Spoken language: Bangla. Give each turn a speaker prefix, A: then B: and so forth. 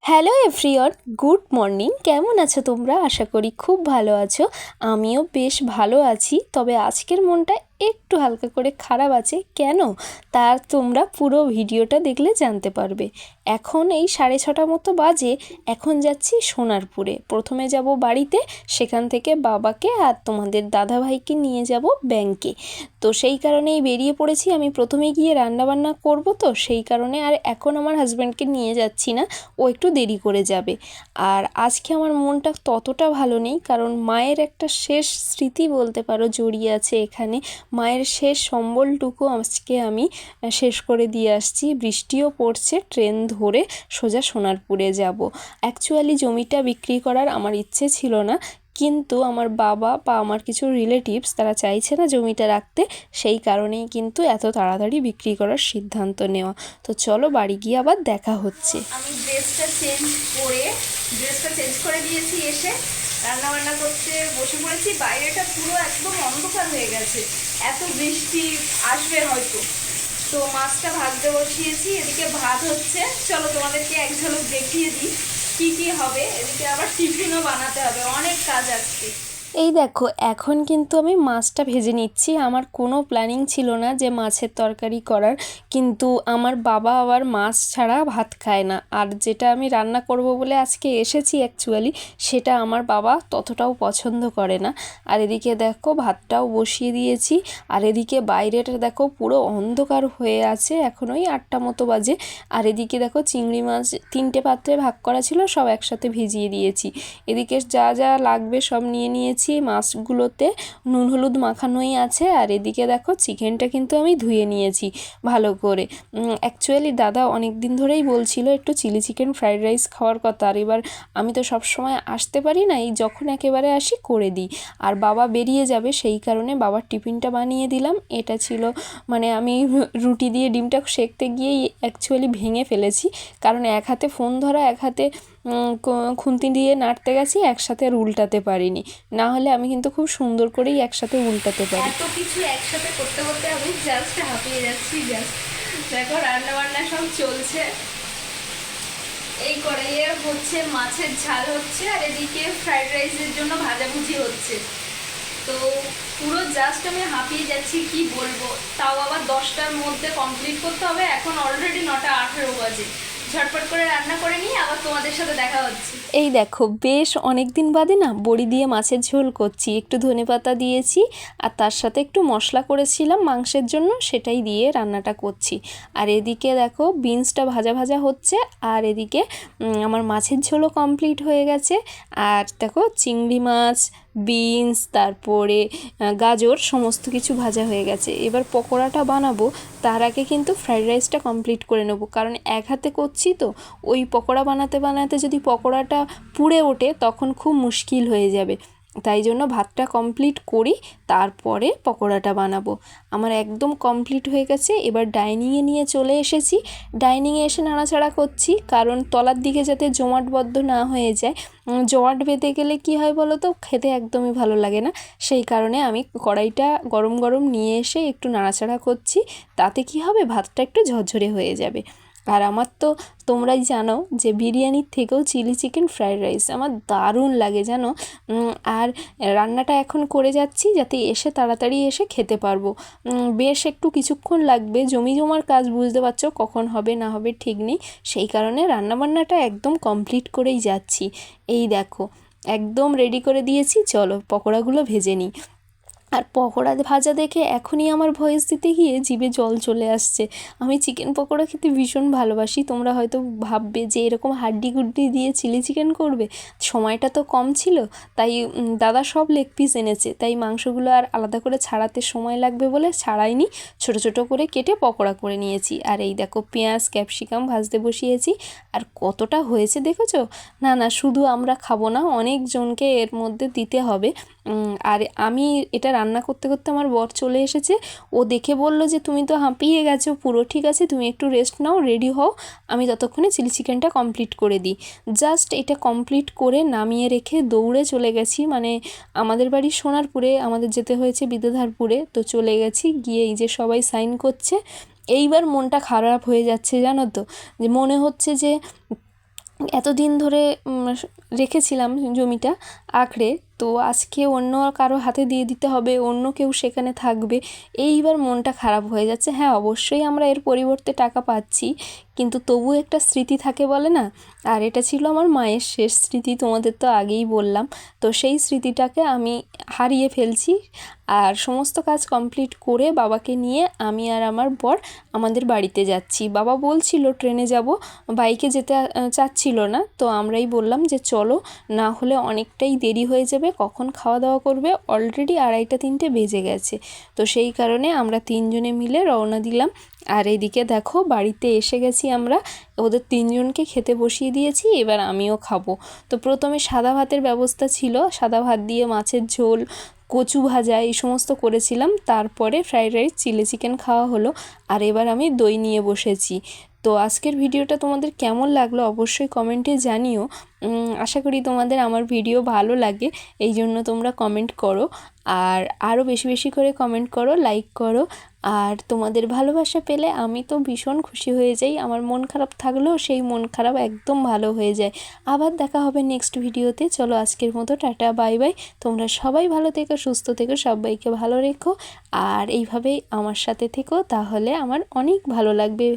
A: Hello everyone, good morning. কেমন আছো তোমরা? আশা করি খুব ভালো আছো। আমিও বেশ ভালো আছি, তবে আজকের মনটা একটু হালকা করে খারাপ আছে। কেন? তার তোমরা পুরো ভিডিওটা দেখলে জানতে পারবে। এখন এই 6:30 মতো বাজে। এখন যাচ্ছি সোনারপুরে। প্রথমে যাব বাড়িতে, সেখান থেকে বাবাকে আর তোমাদের দাদাভাইকে নিয়ে যাব ব্যাংকে। তো সেই কারণেই বেরিয়ে পড়েছি। আমি প্রথমে গিয়ে রান্নাবান্না করব, তো সেই কারণে আর এখন আমার হাজব্যান্ডকে নিয়ে যাচ্ছি না, ও একটু দেরি করে যাবে। আর আজকে আমার মনটা ততটা ভালো নেই, কারণ মায়ের একটা শেষ স্মৃতি বলতে পারো জড়িয়ে আছে এখানে। মায়ের শেষ সম্বলটুকু আজকে আমি শেষ করে দিয়ে আসছি। বৃষ্টিও পড়ছে, ট্রেন ধরে সোজা সোনারপুরে যাব। অ্যাকচুয়ালি জমিটা বিক্রি করার আমার ইচ্ছে ছিল না, কিন্তু আমার বাবা বা আমার কিছু রিলেটিভস তারা চাইছে না জমিটা রাখতে, সেই কারণেই কিন্তু এত তাড়াতাড়ি বিক্রি করার সিদ্ধান্ত নেওয়া। তো চলো বাড়ি গিয়ে আবার দেখা হচ্ছে। আমি ড্রেসটা চেঞ্জ করে দিয়েছি, এসে রান্না বান্না করতে বসে পড়েছি। বাইরেটা পুরো একদম অন্ধকার হয়ে গেছে, এত বৃষ্টি আসবে হয়তো। তো মাছটা ভাজতে বসিয়েছি, এদিকে ভাত হচ্ছে। চলো তোমাদেরকে এক ঝলক দেখিয়ে দিই কি কি হবে। এদিকে আবার টিফিনও বানাতে হবে, অনেক কাজ আজকে। এই দেখো, এখন কিন্তু আমি মাছটা ভেজে নিচ্ছি। আমার কোনো প্ল্যানিং ছিল না যে মাছের তরকারি করার, কিন্তু আমার বাবা আবার মাছ ছাড়া ভাত খায় না। আর যেটা আমি রান্না করব বলে আজকে এসেছি অ্যাকচুয়ালি, সেটা আমার বাবা ততটাও পছন্দ করে না। আর এদিকে দেখো ভাতটাও বসিয়ে দিয়েছি। আর এদিকে বাইরেটা দেখো পুরো অন্ধকার হয়ে আছে, এখন ওই 8টা মতো বাজে। আর এদিকে দেখো চিংড়ি মাছ 3টে পাত্রে ভাগ করা ছিল, সব একসাথে ভিজিয়ে দিয়েছি। এদিকে যা যা লাগবে সব নিয়ে নিয়েছি। মাছগুলোতে নুন হলুদ মাখানোই আছে। আর এদিকে দেখো চিকেনটা কিন্তু আমি ধুয়ে নিয়েছি ভালো করে। অ্যাকচুয়ালি দাদা অনেক দিন ধরেই বলছিল একটু চিলি চিকেন ফ্রাইড রাইস খাওয়ার কথা। আর এবার আমি তো সব সময় আসতে পারি না, এই যখন একেবারে আসি করে দিই। আর বাবা বেরিয়ে যাবে, সেই কারণে বাবার টিফিনটা বানিয়ে দিলাম। এটা ছিল মানে আমি রুটি দিয়ে ডিমটা সেঁকতে গিয়েই অ্যাকচুয়ালি ভেঙে ফেলেছি, কারণ এক হাতে ফোন ধরা, এক হাতে খুন্তি দিয়ে নাড়তে গেছি, একসাথে আর উল্টাতে পারিনি। না হলে আমি কিন্তু খুব সুন্দর করেই একসাথে উল্টাতে পারি। এত কিছু একসাথে করতে করতে আমি জাস্ট হাঁপিয়ে যাচ্ছি। জাস্ট দেখো রান্না বান্না সব চলছে। এই কড়াইয়ে হচ্ছে মাছের ঝাল হচ্ছে, আর এদিকে ফ্রাইড রাইসের জন্য ভাজাভুজি হচ্ছে। তো পুরো জাস্ট আমি হাঁপিয়ে যাচ্ছি, কি বলবো। তাও আবার 10টার মধ্যে কমপ্লিট করতে হবে। এখন অলরেডি 9:18 বাজে। ঝটপট করে রান্না করে নিয়ে আবার তোমাদের সাথে দেখা হচ্ছে। এই দেখো, বেশ অনেক দিন বাদে না বড়ি দিয়ে মাছের ঝোল করছি। একটু ধনেপাতা দিয়েছি, আর তার সাথে একটু মশলা করেছিলাম মাংসের জন্য, সেটাই দিয়ে রান্নাটা করছি। আর এদিকে দেখো বিনসটা ভাজা ভাজা হচ্ছে, আর এদিকে আমার মাছের ঝোলও কমপ্লিট হয়ে গেছে। আর দেখো চিংড়ি মাছ, বিনস, তারপরে গাজর সমস্ত কিছু ভাজা হয়ে গেছে। এবার পকোড়াটা বানাবো, তার আগে কিন্তু ফ্রাইড রাইসটা কমপ্লিট করে নেবো, কারণ এক হাতে করছি তো। ওই পকোড়া বানাতে বানাতে যদি পকোড়াটা পুড়ে ওঠে তখন খুব মুশকিল হয়ে যাবে। তাই জন্য ভাতটা কমপ্লিট করি, তারপরে পকোড়াটা বানাবো। আমার একদম কমপ্লিট হয়ে গেছে। এবার ডাইনিংয়ে নিয়ে চলে এসেছি। ডাইনিংয়ে এসে নাড়াচাড়া করছি, কারণ তলার দিকে যাতে জমাটবদ্ধ না হয়ে যায়। জমাট বেঁধে গেলে কি হয় বলো তো, খেতে একদমই ভালো লাগে না। সেই কারণে আমি কড়াইটা গরম গরম নিয়ে এসে একটু নাড়াচাড়া করছি। তাতে কি হবে, ভাতটা একটু ঝরঝরে হয়ে যাবে। আর আমার তো তোমরাই জানো যে বিরিয়ানির থেকেও চিলি চিকেন ফ্রাইড রাইস আমার দারুণ লাগে জানো। আর রান্নাটা এখন করে যাচ্ছি যাতে এসে তাড়াতাড়ি এসে খেতে পারবো। বেশ একটু কিছুক্ষণ লাগবে, জমি জমার কাজ বুঝতে পারছো, কখন হবে না হবে ঠিক নেই। সেই কারণে রান্নাবান্নাটা একদম কমপ্লিট করেই যাচ্ছি। এই দেখো একদম রেডি করে দিয়েছি, চলো পকোড়াগুলো ভেজে নিই। আর পকোড়া ভাজা দেখে এখনই আমার ভয়েস দিতে গিয়ে জিভে জল চলে আসছে। আমি চিকেন পকোড়া খেতে ভীষণ ভালোবাসি। তোমরা হয়তো ভাববে যে এরকম হাড্ডি গুড্ডি দিয়ে চিলি চিকেন করবে, সময়টা তো কম ছিল, তাই দাদা সব লেগ পিস এনেছে, তাই মাংসগুলো আর আলাদা করে ছাড়াতে সময় লাগবে বলে ছাড়াইনি, ছোট ছোট করে কেটে পকোড়া করে নিয়েছি। আর এই দেখো পেঁয়াজ ক্যাপসিকাম ভাজতে বসিয়েছি। আর কতটা হয়েছে দেখেছো? না না, শুধু আমরা খাবো না, অনেকজনকে এর মধ্যে দিতে হবে। আর আমি এটা রান্না করতে করতে আমার বর চলে এসেছে। ও দেখে বলল যে তুমি তো হাঁপিয়ে গেছো পুরো, ঠিক আছে তুমি একটু রেস্ট নাও, রেডি হও, আমি ততক্ষণে চিলি চিকেনটা কমপ্লিট করে দিই। জাস্ট এটা কমপ্লিট করে নামিয়ে রেখে দৌড়ে চলে গেছি। মানে আমাদের বাড়ি সোনারপুরে, আমাদের যেতে হয়েছে বিদ্যাধরপুরে, তো চলে গেছি। গিয়ে এই যে সবাই সাইন করছে। এইবার মনটা খারাপ হয়ে যাচ্ছে জানো তো, যে মনে হচ্ছে যে
B: এতদিন ধরে রেখেছিলাম জমিটা আঁকড়ে, তো আজকে অন্য কারো হাতে দিয়ে দিতে হবে, অন্য কেউ সেখানে থাকবে, এইবার মনটা খারাপ হয়ে যাচ্ছে। হ্যাঁ, অবশ্যই আমরা এর পরিবর্তে টাকা পাচ্ছি, কিন্তু তবু একটা স্মৃতি থাকে বলে না। আর এটা ছিল আমার মায়ের শেষ স্মৃতি, তোমাদের তো আগেই বললাম। তো সেই স্মৃতিটাকে আমি হারিয়ে ফেলছি। আর সমস্ত কাজ কমপ্লিট করে বাবাকে নিয়ে আমি আর আমার বর আমাদের বাড়িতে যাচ্ছি। বাবা বলছিল ট্রেনে যাব, বাইকে যেতে চাচ্ছিল না। তো আমরাই বললাম যে চলো, না হলে অনেকটাই দেরি হয়ে যাবে, কখন খাওয়া দাওয়া করবে, অলরেডি 2:30-3টে বেজে গেছে। তো সেই কারণে আমরা 3জনে মিলে রওনা দিলাম। আর এদিকে দেখো বাড়িতে এসে গেছি আমরা, ওদের 3জনকে খেতে বসিয়ে দিয়েছি, এবার আমিও খাবো। তো প্রথমে সাদা ভাতের ব্যবস্থা ছিল, সাদা ভাত দিয়ে মাছের ঝোল, কচু ভাজা এই সমস্ত করেছিলাম। তারপরে ফ্রাইড রাইস, চিলি চিকেন খাওয়া হলো। আর এবার আমি দই নিয়ে বসেছি। তো আজকের ভিডিওটা তোমাদের কেমন লাগলো অবশ্যই কমেন্টে জানিও। আশা করি তোমাদের আমার ভিডিও ভালো লাগে, এই জন্য তোমরা কমেন্ট করো। আর আরও বেশি বেশি করে কমেন্ট করো, লাইক করো। আর তোমাদের ভালোবাসা পেলে আমি তো ভীষণ খুশি হয়ে যাই। আমার মন খারাপ থাকলেও সেই মন খারাপ একদম ভালো হয়ে যায়। আবার দেখা হবে নেক্সট ভিডিওতে। চলো আজকের মতো টাটা, বাই বাই। তোমরা সবাই ভালো থেকো, সুস্থ থেকো, সবাইকে ভালো রেখো। আর এইভাবেই আমার সাথে থেকো, তাহলে আমার অনেক ভালো লাগবে।